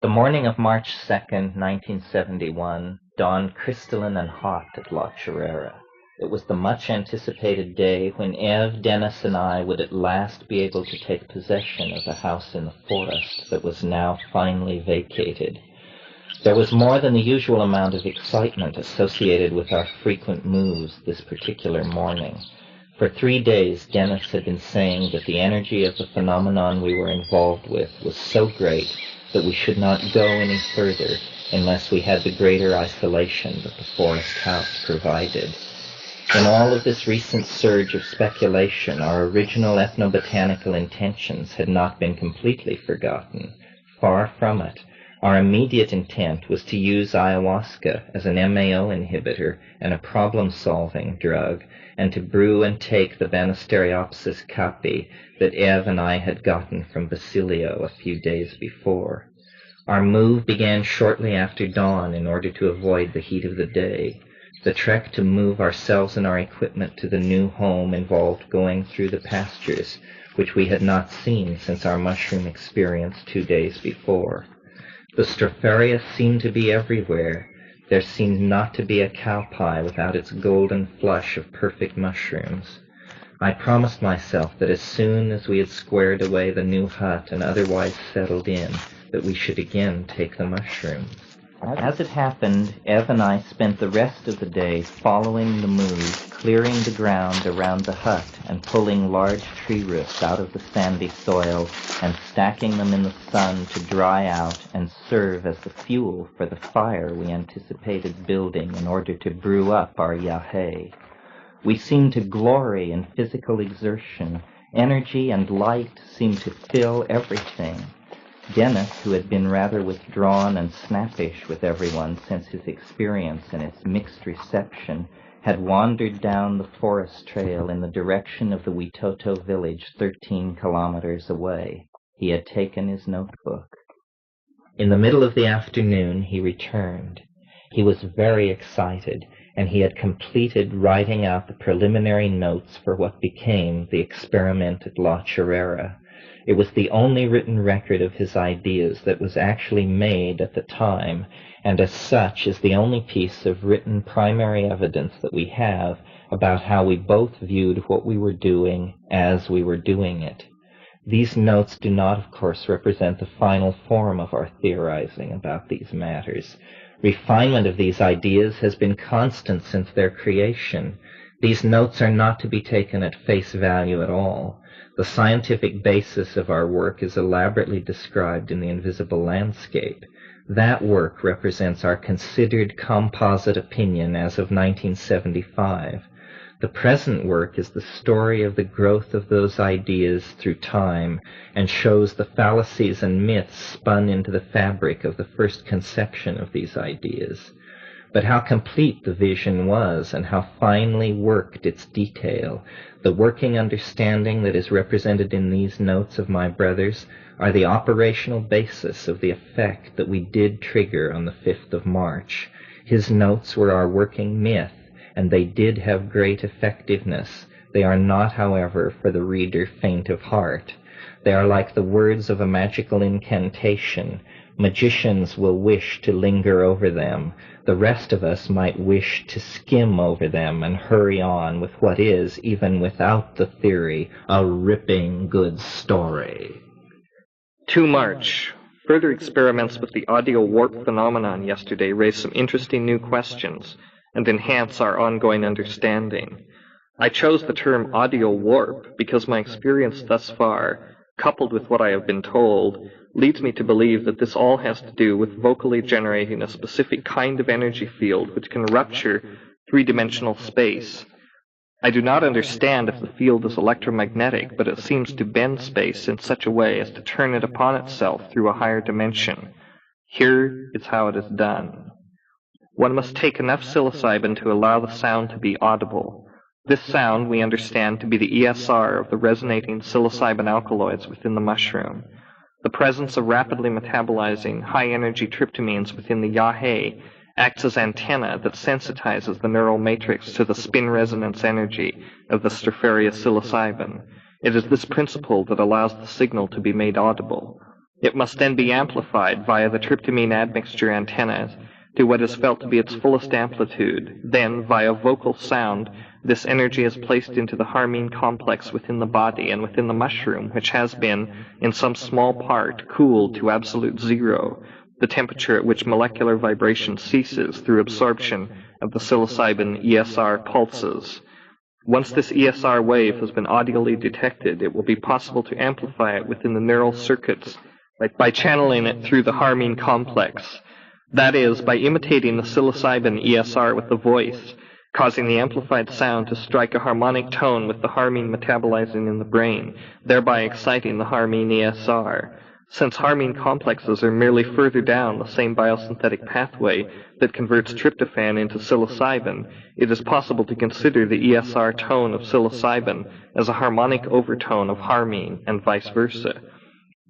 The morning of March 2nd, 1971, dawned crystalline and hot at La Chorrera. It was the much-anticipated day when Eve, Dennis, and I would at last be able to take possession of the house in the forest that was now finally vacated. There was more than the usual amount of excitement associated with our frequent moves this particular morning. For 3 days, Dennis had been saying that the energy of the phenomenon we were involved with was so great that we should not go any further unless we had the greater isolation that the forest house provided. In all of this recent surge of speculation, our original ethnobotanical intentions had not been completely forgotten. Far from it. Our immediate intent was to use ayahuasca as an MAO inhibitor and a problem-solving drug, and to brew and take the Banisteriopsis caapi that Eve and I had gotten from Basilio a few days before. Our move began shortly after dawn in order to avoid the heat of the day. The trek to move ourselves and our equipment to the new home involved going through the pastures, which we had not seen since our mushroom experience 2 days before. The Stropharia seemed to be everywhere. There seemed not to be a cow pie without its golden flush of perfect mushrooms. I promised myself that as soon as we had squared away the new hut and otherwise settled in, that we should again take the mushrooms. As it happened, Eve and I spent the rest of the day following the move, clearing the ground around the hut and pulling large tree roots out of the sandy soil and stacking them in the sun to dry out and serve as the fuel for the fire we anticipated building in order to brew up our yahe. We seemed to glory in physical exertion. Energy and light seemed to fill everything. Dennis, who had been rather withdrawn and snappish with everyone since his experience and its mixed reception, had wandered down the forest trail in the direction of the Witoto village 13 kilometers away. He had taken his notebook. In the middle of the afternoon, he returned. He was very excited, and he had completed writing out the preliminary notes for what became the experiment at La Chorrera. It was the only written record of his ideas that was actually made at the time, and as such is the only piece of written primary evidence that we have about how we both viewed what we were doing as we were doing it. These notes do not, of course, represent the final form of our theorizing about these matters. Refinement of these ideas has been constant since their creation. These notes are not to be taken at face value at all. The scientific basis of our work is elaborately described in The Invisible Landscape. That work represents our considered composite opinion as of 1975. The present work is the story of the growth of those ideas through time and shows the fallacies and myths spun into the fabric of the first conception of these ideas. But how complete the vision was and how finely worked its detail, the working understanding that is represented in these notes of my brother's, are the operational basis of the effect that we did trigger on the 5th of March. His notes were our working myth, and they did have great effectiveness. They are not, however, for the reader faint of heart. They are like the words of a magical incantation. Magicians will wish to linger over them. The rest of us might wish to skim over them and hurry on with what is, even without the theory, a ripping good story. 2 March. Further experiments with the audio warp phenomenon yesterday raised some interesting new questions and enhance our ongoing understanding. I chose the term audio warp because my experience thus far, coupled with what I have been told, leads me to believe that this all has to do with vocally generating a specific kind of energy field which can rupture three-dimensional space. I do not understand if the field is electromagnetic, but it seems to bend space in such a way as to turn it upon itself through a higher dimension. Here is how it is done. One must take enough psilocybin to allow the sound to be audible. This sound we understand to be the ESR of the resonating psilocybin alkaloids within the mushroom. The presence of rapidly metabolizing high-energy tryptamines within the yahe acts as antenna that sensitizes the neural matrix to the spin resonance energy of the Stropharia psilocybin. It is this principle that allows the signal to be made audible. It must then be amplified via the tryptamine admixture antennas to what is felt to be its fullest amplitude. Then, via vocal sound, this energy is placed into the harmine complex within the body and within the mushroom, which has been, in some small part, cooled to absolute zero, the temperature at which molecular vibration ceases through absorption of the psilocybin ESR pulses. Once this ESR wave has been audially detected, it will be possible to amplify it within the neural circuits by channeling it through the harmine complex. That is, by imitating the psilocybin ESR with the voice, causing the amplified sound to strike a harmonic tone with the harmine metabolizing in the brain, thereby exciting the harmine ESR. Since harmine complexes are merely further down the same biosynthetic pathway that converts tryptophan into psilocybin, it is possible to consider the ESR tone of psilocybin as a harmonic overtone of harmine and vice versa.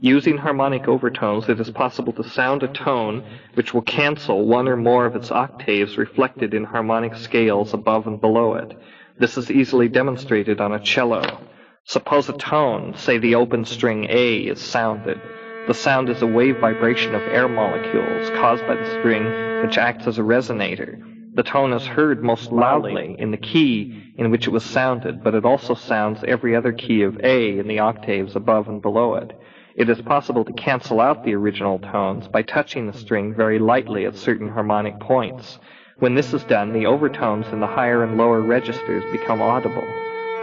Using harmonic overtones, it is possible to sound a tone which will cancel one or more of its octaves reflected in harmonic scales above and below it. This is easily demonstrated on a cello. Suppose a tone, say the open string A, is sounded. The sound is a wave vibration of air molecules caused by the string, which acts as a resonator. The tone is heard most loudly in the key in which it was sounded, but it also sounds every other key of A in the octaves above and below it. It is possible to cancel out the original tones by touching the string very lightly at certain harmonic points. When this is done, the overtones in the higher and lower registers become audible.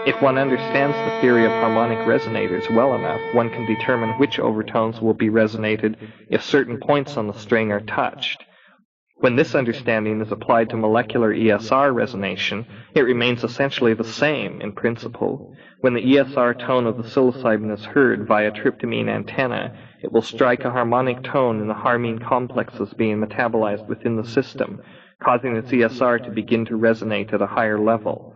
If one understands the theory of harmonic resonators well enough, one can determine which overtones will be resonated if certain points on the string are touched. When this understanding is applied to molecular ESR resonation, it remains essentially the same in principle. When the ESR tone of the psilocybin is heard via tryptamine antenna, it will strike a harmonic tone in the harmine complexes being metabolized within the system, causing its ESR to begin to resonate at a higher level.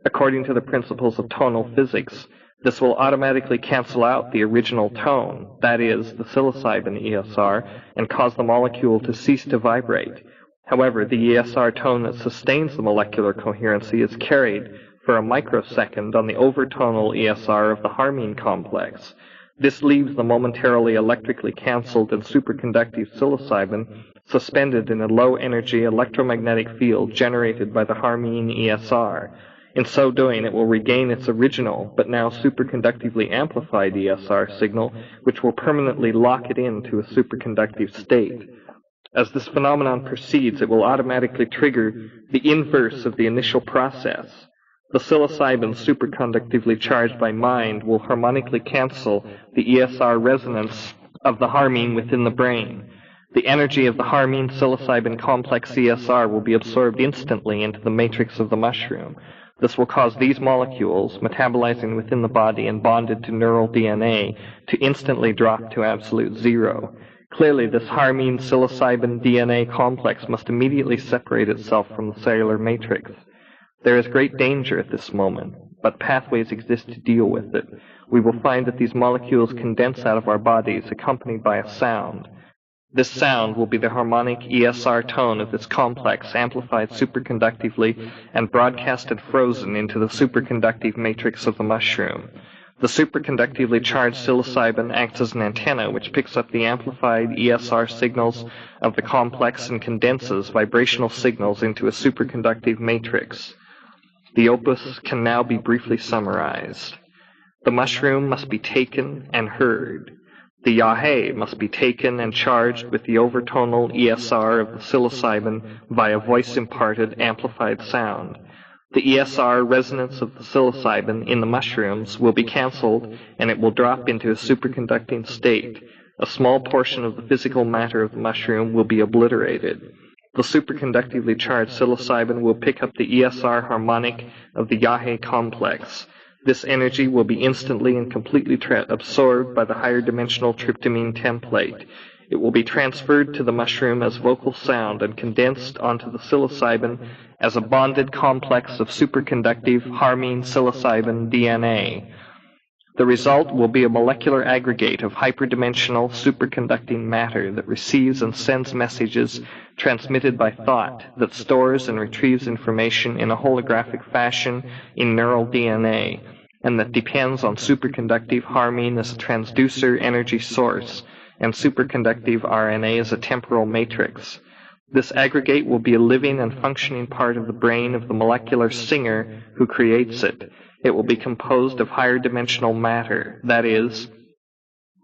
According to the principles of tonal physics, this will automatically cancel out the original tone, that is, the psilocybin ESR, and cause the molecule to cease to vibrate. However, the ESR tone that sustains the molecular coherency is carried for a microsecond on the overtonal ESR of the harmine complex. This leaves the momentarily electrically canceled and superconductive psilocybin suspended in a low-energy electromagnetic field generated by the harmine ESR. In so doing, it will regain its original, but now superconductively amplified ESR signal, which will permanently lock it into a superconductive state. As this phenomenon proceeds, it will automatically trigger the inverse of the initial process. The psilocybin superconductively charged by mind will harmonically cancel the ESR resonance of the harmine within the brain. The energy of the harmine psilocybin complex ESR will be absorbed instantly into the matrix of the mushroom. This will cause these molecules, metabolizing within the body and bonded to neural DNA, to instantly drop to absolute zero. Clearly, this harmine psilocybin DNA complex must immediately separate itself from the cellular matrix. There is great danger at this moment, but pathways exist to deal with it. We will find that these molecules condense out of our bodies accompanied by a sound. This sound will be the harmonic ESR tone of this complex, amplified superconductively and broadcasted frozen into the superconductive matrix of the mushroom. The superconductively charged psilocybin acts as an antenna which picks up the amplified ESR signals of the complex and condenses vibrational signals into a superconductive matrix. The opus can now be briefly summarized. The mushroom must be taken and heard. The yahe must be taken and charged with the overtonal ESR of the psilocybin via voice-imparted amplified sound. The ESR resonance of the psilocybin in the mushrooms will be cancelled and it will drop into a superconducting state. A small portion of the physical matter of the mushroom will be obliterated. The superconductively charged psilocybin will pick up the ESR harmonic of the yahe complex. This energy will be instantly and completely absorbed by the higher dimensional tryptamine template. It will be transferred to the mushroom as vocal sound and condensed onto the psilocybin as a bonded complex of superconductive harmine psilocybin DNA. The result will be a molecular aggregate of hyperdimensional superconducting matter that receives and sends messages transmitted by thought, that stores and retrieves information in a holographic fashion in neural DNA, and that depends on superconductive harmine as a transducer energy source. and superconductive RNA is a temporal matrix. This aggregate will be a living and functioning part of the brain of the molecular singer who creates it. It will be composed of higher dimensional matter, that is,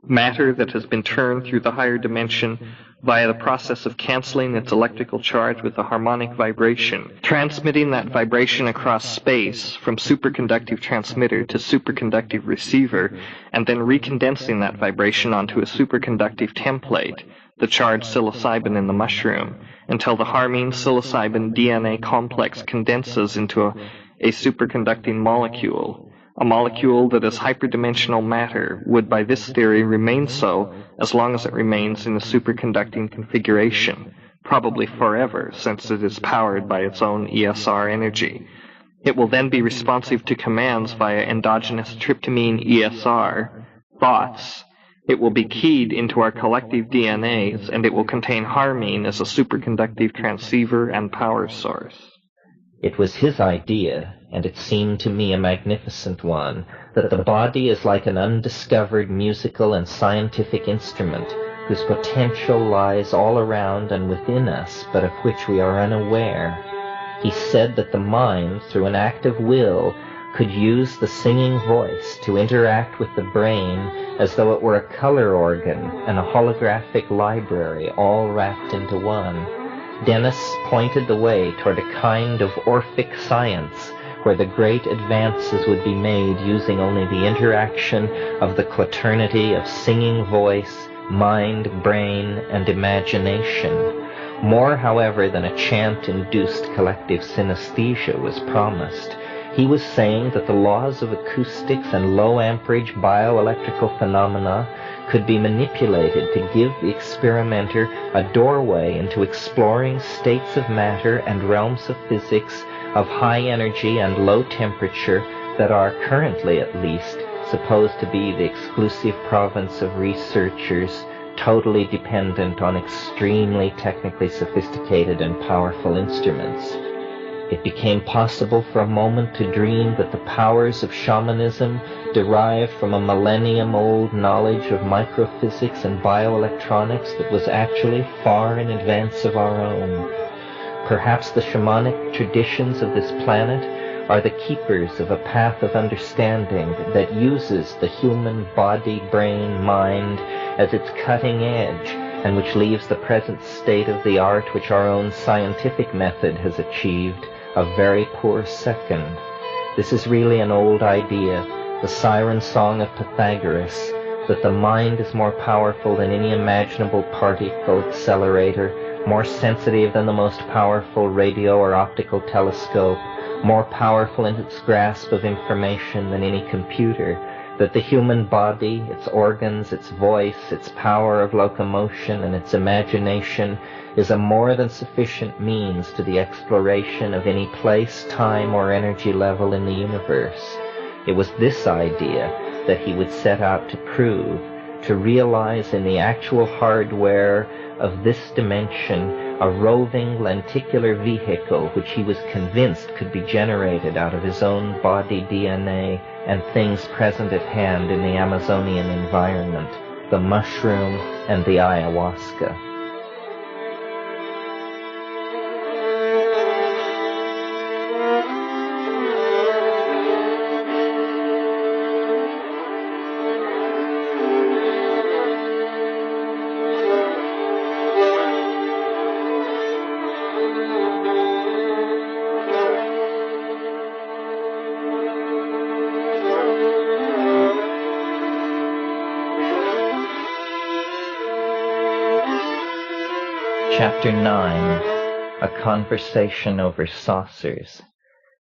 matter that has been turned through the higher dimension via the process of canceling its electrical charge with a harmonic vibration, transmitting that vibration across space from superconductive transmitter to superconductive receiver, and then recondensing that vibration onto a superconductive template, the charged psilocybin in the mushroom, until the harmine psilocybin DNA complex condenses into a superconducting molecule. A molecule that is hyperdimensional matter would, by this theory, remain so as long as it remains in a superconducting configuration, probably forever, since it is powered by its own ESR energy. It will then be responsive to commands via endogenous tryptamine ESR, thoughts. It will be keyed into our collective DNAs, and it will contain harmine as a superconductive transceiver and power source. It was his idea, and it seemed to me a magnificent one, that the body is like an undiscovered musical and scientific instrument whose potential lies all around and within us, but of which we are unaware. He said that the mind, through an act of will, could use the singing voice to interact with the brain as though it were a color organ and a holographic library all wrapped into one. Dennis pointed the way toward a kind of Orphic science where the great advances would be made using only the interaction of the quaternity of singing voice, mind, brain, and imagination. More, however, than a chant-induced collective synesthesia was promised. He was saying that the laws of acoustics and low-amperage bioelectrical phenomena could be manipulated to give the experimenter a doorway into exploring states of matter and realms of physics of high energy and low temperature that are currently, at least, supposed to be the exclusive province of researchers totally dependent on extremely technically sophisticated and powerful instruments. It became possible for a moment to dream that the powers of shamanism derived from a millennium-old knowledge of microphysics and bioelectronics that was actually far in advance of our own. Perhaps the shamanic traditions of this planet are the keepers of a path of understanding that uses the human body, brain, mind as its cutting edge, and which leaves the present state of the art which our own scientific method has achieved a very poor second. This is really an old idea, the siren song of Pythagoras, that the mind is more powerful than any imaginable particle accelerator, more sensitive than the most powerful radio or optical telescope, more powerful in its grasp of information than any computer, that the human body, its organs, its voice, its power of locomotion, and its imagination is a more than sufficient means to the exploration of any place, time, or energy level in the universe. It was this idea that he would set out to prove, to realize in the actual hardware of this dimension a roving lenticular vehicle which he was convinced could be generated out of his own body DNA and things present at hand in the Amazonian environment, the mushroom and the ayahuasca. Chapter 9, A Conversation Over Saucers.